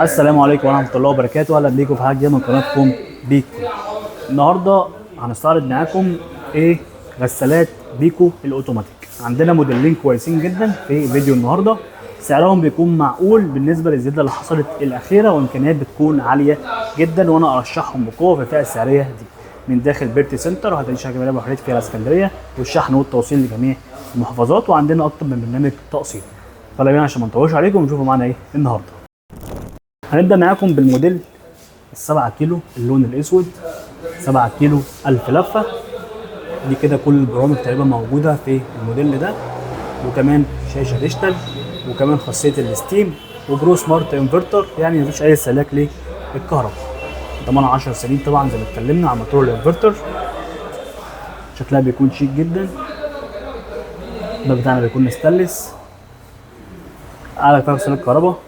السلام عليكم ورحمة الله وبركاته، أهلا بيكم في حلقة جديدة من قناتكم بيكو. النهاردة هنستعرض معاكم غسالات بيكو الأوتوماتيك. عندنا موديلين كويسين جدا في فيديو النهاردة، سعرهم بيكون معقول بالنسبة للزيادة اللي حصلت الأخيرة، وإمكانيات بتكون عالية جدا، وأنا أرشحهم بقوة في الفئة السعرية دي. من داخل بيرتي سنتر وهتلاقي شركة جميلة بحرية فيها الإسكندرية، والشحن والتوصيل لجميع المحافظات، وعندنا أكتر من برنامج تقسيط. فلا بينا عشان ما نطولش عليكم ونشوفوا معانا إيه النهاردة. هنبدأ معاكم بالموديل ال7 كيلو اللون الاسود، 7 كيلو 1000 لفه. دي كده كل البرامج تقريبا موجوده في الموديل ده، وكمان شاشه ديجيتال، وكمان خاصيه الستيم، وبرو سمارت انفرتر، يعني مفيش اي استهلاك للكهرباء. ضمان 10 سنين طبعا زي ما اتكلمنا على موتور الانفرتر. شكلها بيكون شيك جدا. الباب بتاعنا بيكون ستانلس، اعلى كفاءه في استهلاك الكهرباء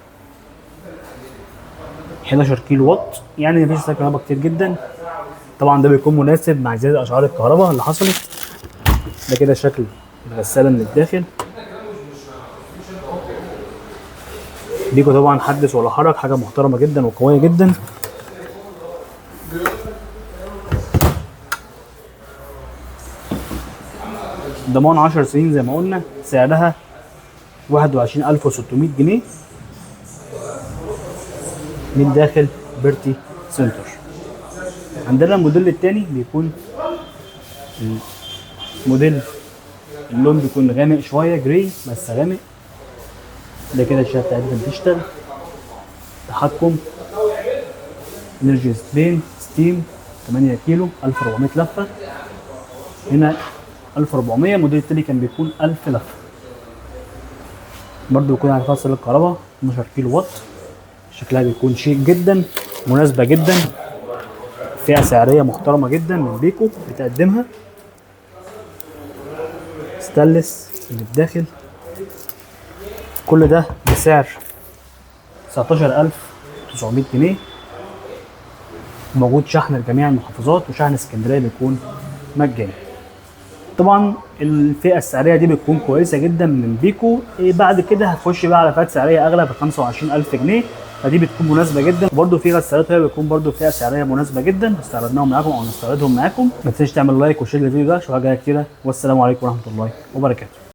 11 كيلو واط، يعني مفيش استهلاك كهرباء كتير جدا. طبعا ده بيكون مناسب مع زياده اسعار الكهرباء اللي حصلت. ده كده شكل الغساله من الداخل. بيكو طبعا حدث ولا حرج، حاجه محترمه جدا وقويه جدا. ضمان 10 سنين زي ما قلنا، سعرها 21600 جنيه من داخل بيرتي سنتر. عندنا الموديل الثاني بيكون موديل اللون بيكون غامق شويه، جراي بس غامق. ده كده الشاشه بتاعتها ديجيتال، تحكم انرجي سبين ستيم، 8 كيلو 1400 لفه. هنا 1400. الموديل التاني كان بيكون 1000 لفه، برضه بيكون على فاصل الكهرباء 12 كيلو واط. شكلها بيكون شيك جدا، مناسبه جدا، فئه سعريه محترمه جدا من بيكو بتقدمها. ستانلس من الداخل. كل ده بسعر 19900 جنيه. موجود شحن لجميع المحافظات، وشحن اسكندريه بيكون مجاني. طبعا الفئه السعريه دي بتكون كويسه جدا من بيكو. بعد كده هتخش بقى على فئات سعريه اغلى ب 25000 جنيه، فدي بتكون مناسبه جدا. وبرده في غسالات هي بتكون برده فئه سعريه مناسبه جدا، استعرضناهم معاكم او نستعرضهم معاكم. ما تنساش تعمل لايك وشير للفيديو ده، اشوفك حاجه كتيره، والسلام عليكم ورحمه الله وبركاته.